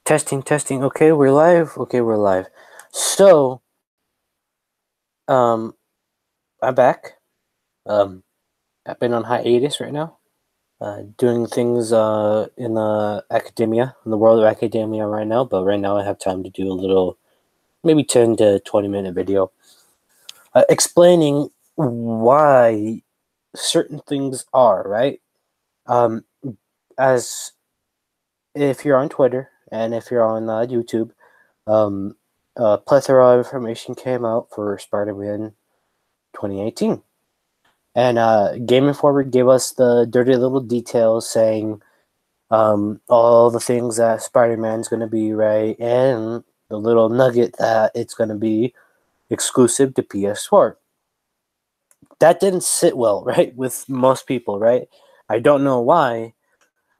Testing, testing. Okay, we're live. Okay, we're live. So, I'm back. I've been on hiatus right now, doing things in the academia, in the world of academia right now. But right now, I have time to do a little, maybe 10 to 20 minute video, explaining why certain things are right. Um, as if you're on Twitter and if you're on YouTube, um, a plethora of information came out for Spider-Man 2018. And Game Informer gave us the dirty little details saying all the things that Spider-Man's going to be, right? And the little nugget that it's going to be exclusive to PS4. That didn't sit well, right, with most people, right? I don't know why.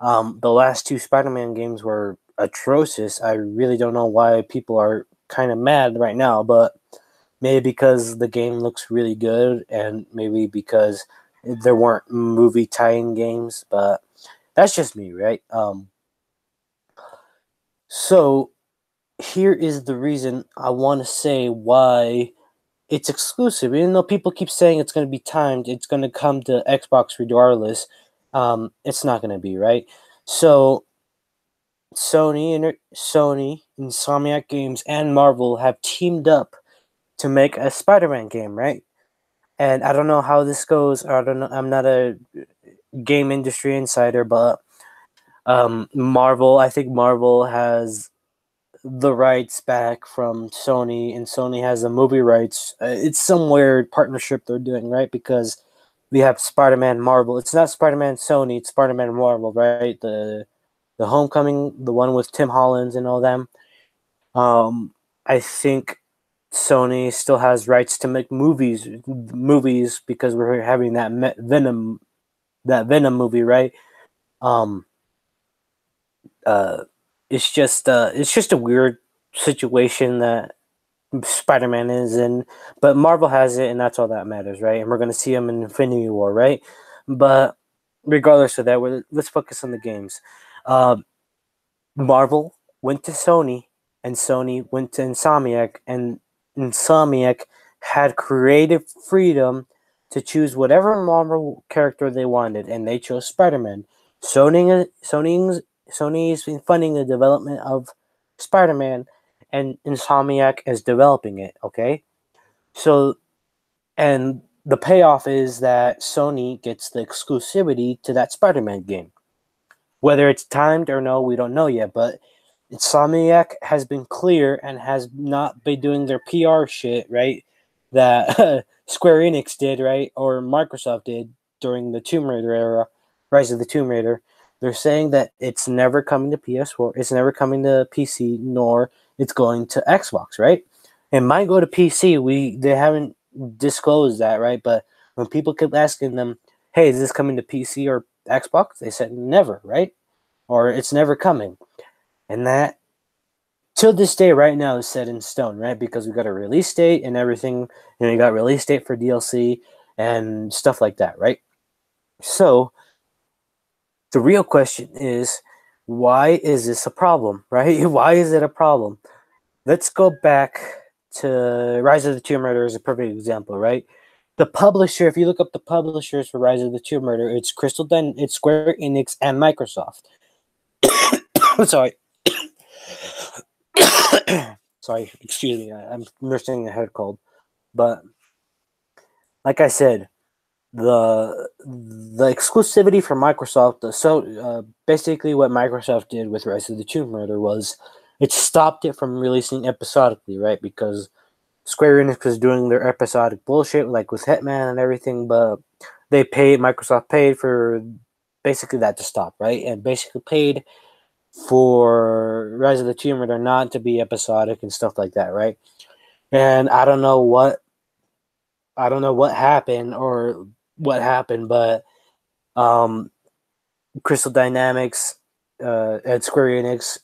The last two Spider-Man games were atrocious. I really don't know why people are kind of mad right now, but maybe because the game looks really good, and maybe because there weren't movie tie-in games. But that's just me, right? So here is the reason I want to say why it's exclusive. Even though people keep saying it's going to be timed, it's going to come to Xbox regardless. It's not going to be, right? So Sony, Insomniac Games, and Marvel have teamed up to make a Spider-Man game, right? And I don't know how this goes. I don't know. I'm not a game industry insider, but I think Marvel has the rights back from Sony, and Sony has the movie rights. It's some weird partnership they're doing, right? Because we have Spider-Man Marvel. It's not Spider-Man Sony. It's Spider-Man Marvel, right? The Homecoming, the one with Tim Holland and all them. I think Sony still has rights to make movies because we're having that Venom movie, right? Um, it's just a weird situation that Spider-Man is in, but Marvel has it, and that's all that matters, right? And we're gonna see him in Infinity War, right? But regardless of that, let's focus on the games. Uh, Marvel went to Sony, and Sony went to Insomniac, and Insomniac had creative freedom to choose whatever Marvel character they wanted, and they chose Spider-Man. Sony's been funding the development of Spider-Man, and Insomniac is developing it. Okay, so and the payoff is that Sony gets the exclusivity to that Spider-Man game. Whether it's timed or no, we don't know yet, but Insomniac has been clear and has not been doing their PR shit, right? That Square Enix did, right? Or Microsoft did during the Tomb Raider era, Rise of the Tomb Raider. They're saying that it's never coming to PS4, it's never coming to PC, nor it's going to Xbox, right? It might go to PC. They haven't disclosed that, right? But when people kept asking them, hey, is this coming to PC or Xbox? They said never, right? Or it's never coming. And that, till this day, right now, is set in stone, right? Because we got a release date and everything. You got release date for DLC and stuff like that, right? So the real question is, why is this a problem, right? Why is it a problem? Let's go back to Rise of the Tomb Raider as a perfect example, right? The publisher, if you look up the publishers for Rise of the Tomb Raider, it's it's Square Enix and Microsoft. Sorry. Sorry, excuse me. I'm nursing a head cold. But like I said, the exclusivity for Microsoft, basically what Microsoft did with Rise of the Tomb Raider was it stopped it from releasing episodically, right? Because Square Enix was doing their episodic bullshit, like with Hitman and everything, but Microsoft paid for basically that to stop, right? And basically paid for Rise of the Tomb Raider not to be episodic and stuff like that, right? And I don't know what happened or what happened, but Crystal Dynamics and Square Enix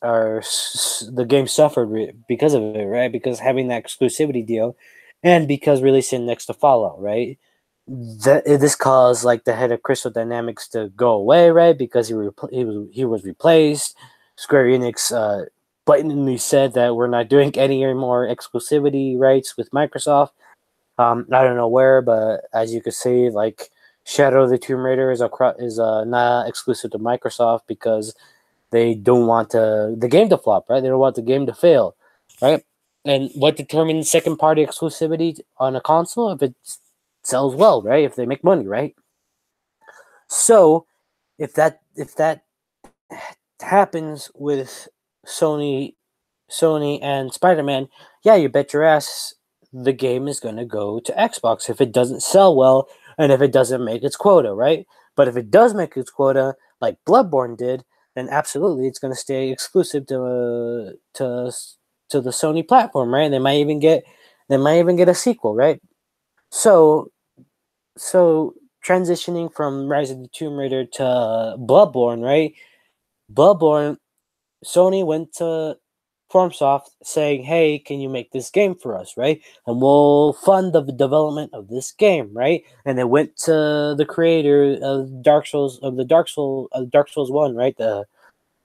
the game suffered because of it, right? Because having that exclusivity deal, and because releasing next to Fallout, right? This caused like the head of Crystal Dynamics to go away, right? Because he was replaced. Square Enix blatantly said that we're not doing any more exclusivity rights with Microsoft. I don't know where, but as you can see, like Shadow of the Tomb Raider is not exclusive to Microsoft because they don't want the game to flop, right? They don't want the game to fail, right? And what determines second party exclusivity on a console? If it sells well, right? If they make money, right? So if that happens with Sony Sony and Spider-Man, yeah, you bet your ass the game is going to go to Xbox if it doesn't sell well and if it doesn't make its quota, right? But if it does make its quota, like Bloodborne did, then absolutely it's going to stay exclusive to the Sony platform, right? They might even get a sequel, right? So so transitioning from Rise of the Tomb Raider to Bloodborne, right? Bloodborne, Sony went to FormSoft saying, "Hey, can you make this game for us, right? And we'll fund the development of this game, right?" And they went to the creator of Dark Souls 1, right? The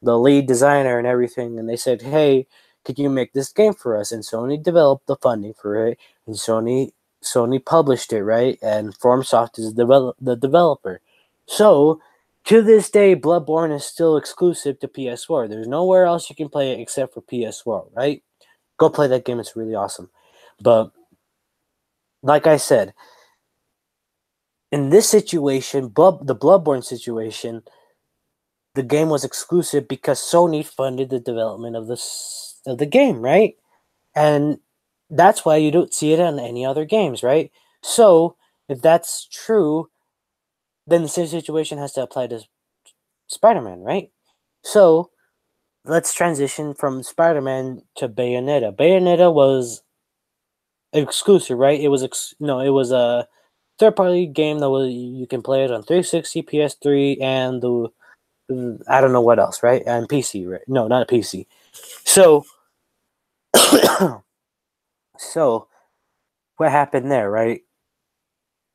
lead designer and everything, and they said, "Hey, could you make this game for us?" And Sony developed the funding for it, and Sony published it, right? And FormSoft is the developer. So to this day, Bloodborne is still exclusive to PS4. There's nowhere else you can play it except for PS4, right? Go play that game; it's really awesome. But like I said, in this situation, the Bloodborne situation, the game was exclusive because Sony funded the development of the game, right? And that's why you don't see it on any other games, right? So if that's true, then the same situation has to apply to Spider-Man, right? So let's transition from Spider-Man to Bayonetta. Bayonetta was exclusive, right? It was a third-party game that was you can play it on 360, PS3, and the I don't know what else, right? And PC, right? No, not a PC. So, so what happened there, right?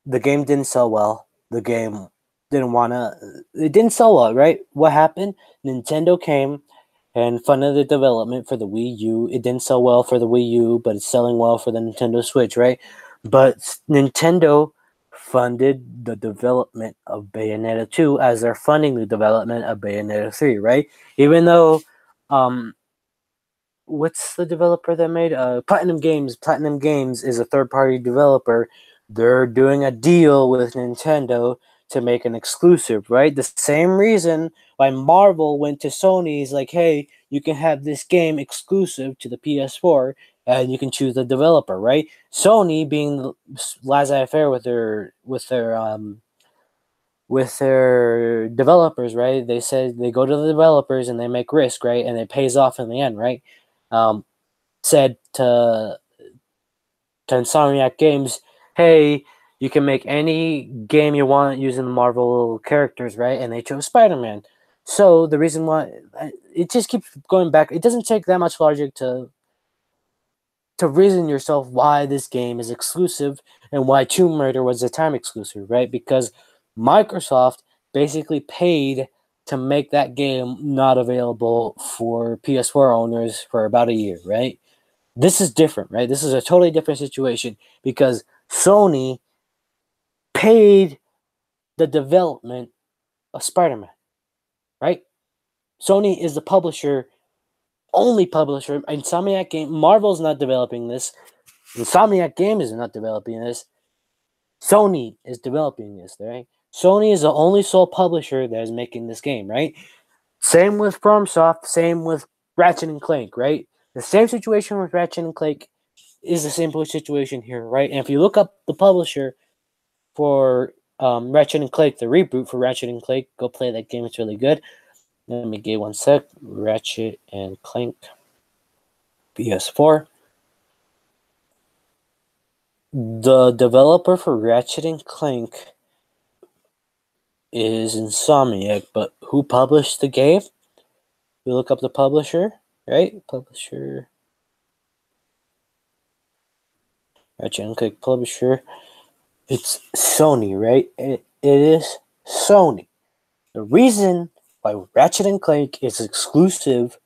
The game didn't sell well. The game didn't wanna. It didn't sell well, right? What happened? Nintendo came and funded the development for the Wii U. It didn't sell well for the Wii U, but it's selling well for the Nintendo Switch, right? But Nintendo funded the development of Bayonetta 2 as they're funding the development of Bayonetta 3, right? Even though what's the developer that made Platinum Games? Platinum Games is a third-party developer. They're doing a deal with Nintendo to make an exclusive, right? The same reason why Marvel went to Sony is like, hey, you can have this game exclusive to the PS4, and you can choose the developer, right? Sony, being laissez-faire with their developers, right? They said they go to the developers and they make risk, right? And it pays off in the end, right? Um, said to Insomniac Games, hey, you can make any game you want using the Marvel characters, right? And they chose Spider-Man. So the reason why it just keeps going back, it doesn't take that much logic to reason yourself why this game is exclusive and why Tomb Raider was a time exclusive, right? Because Microsoft basically paid to make that game not available for PS4 owners for about a year, right? This is different, right? This is a totally different situation because Sony paid the development of Spider-Man, right? Sony is the publisher, only publisher. Insomniac Game, Marvel's not developing this. Insomniac Games is not developing this. Sony is developing this, right? Sony is the only sole publisher that is making this game, right? Same with FromSoft, same with Ratchet and Clank, right? The same situation with Ratchet and Clank is the same situation here, right? And if you look up the publisher for Ratchet and Clank, the reboot for Ratchet and Clank, go play that game. It's really good. Let me give one sec. Ratchet and Clank PS4. The developer for Ratchet and Clank is Insomniac, but who published the game? You look up the publisher, right? Publisher. Ratchet and Clank publisher. It's Sony, right? It is Sony. The reason why Ratchet and Clank is exclusive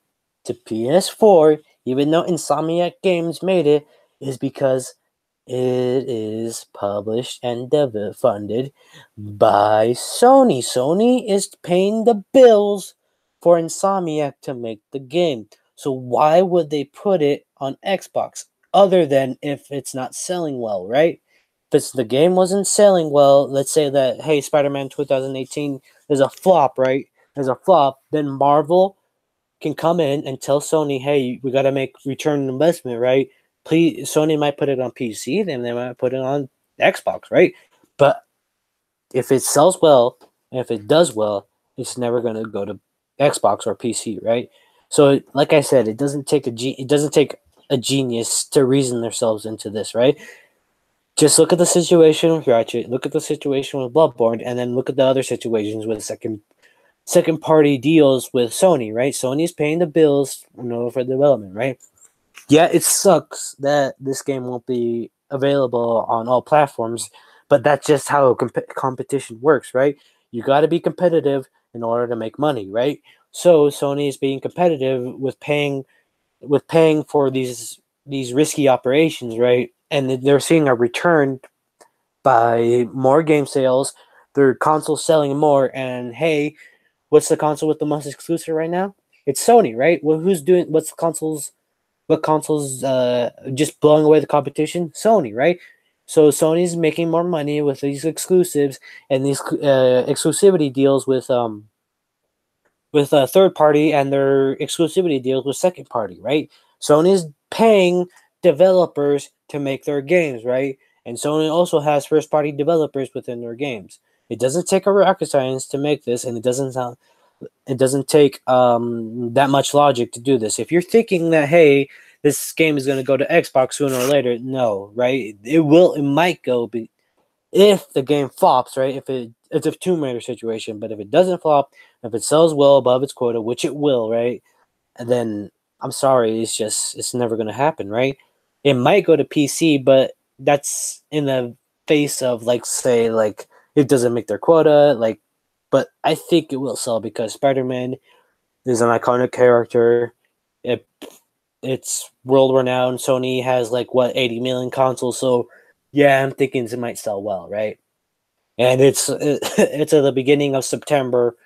to PS4, even though Insomniac Games made it, is because it is published and funded by Sony. Sony is paying the bills for Insomniac to make the game. So why would they put it on Xbox other than if it's not selling well, right? If the game wasn't selling well, let's say that, hey, Spider-Man 2018 is a flop, right? There's a flop, then Marvel can come in and tell Sony, hey, we got to make return on investment, right? Please, Sony might put it on PC, then they might put it on Xbox, right? But if it sells well, and if it does well, it's never going to go to Xbox or PC, right? So, like I said, it doesn't take a genius to reason themselves into this, right? Just look at the situation with Ratchet, look at the situation with Bloodborne, and then look at the other situations with second party deals with Sony, right? Sony's paying the bills, for development, right? Yeah, it sucks that this game won't be available on all platforms, but that's just how competition works, right? You got to be competitive in order to make money, right? So Sony is being competitive with paying for these risky operations, right? And they're seeing a return by more game sales, their consoles selling more, and hey, what's the console with the most exclusive right now? It's Sony, right? Well, who's doing what consoles just blowing away the competition? Sony, right? So Sony's making more money with these exclusives and these exclusivity deals with a third party and their exclusivity deals with second party, right? Sony's paying developers to make their games, right? And Sony also has first party developers within their games. It doesn't take a rocket science to make this, and it doesn't take that much logic to do this. If you're thinking that, hey, this game is going to go to Xbox sooner or later, no, right? It might go if the game flops, right? It's a Tomb Raider situation, but if it doesn't flop, if it sells well above its quota, which it will, right? And then I'm sorry, it's never going to happen, right? It might go to PC, but that's in the face of say it doesn't make their quota, but I think it will sell because Spider-Man is an iconic character. It's world renowned. Sony has 80 million consoles, so yeah, I'm thinking it might sell well, right? And it's at the beginning of September.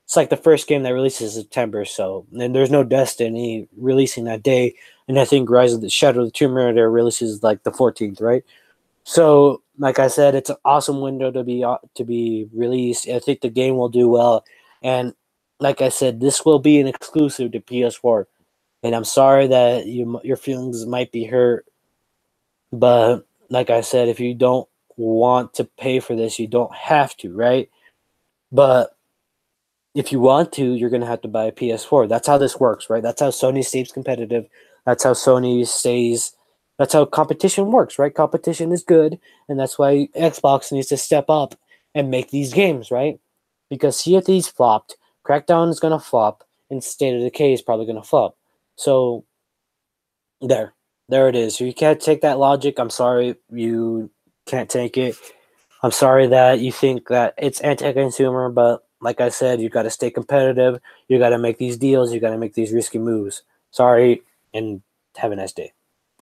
It's like the first game that releases in September, so and there's no Destiny releasing that day, and I think Rise of the Shadow of the Tomb Raider releases the 14th, right? So, like I said, it's an awesome window to be released. I think the game will do well, and like I said, this will be an exclusive to PS4. And I'm sorry that your feelings might be hurt, but like I said, if you don't want to pay for this, you don't have to, right? But if you want to, you're gonna have to buy a PS4. That's how this works, right? That's how Sony stays competitive. That's how Sony stays. That's how competition works, right? Competition is good, and that's why Xbox needs to step up and make these games, right? Because Sea of Thieves flopped, Crackdown is gonna flop, and State of Decay is probably gonna flop. So there it is. You can't take that logic. I'm sorry, you can't take it. I'm sorry that you think that it's anti-consumer, but like I said, you got to stay competitive. You got to make these deals. You got to make these risky moves. Sorry, and have a nice day.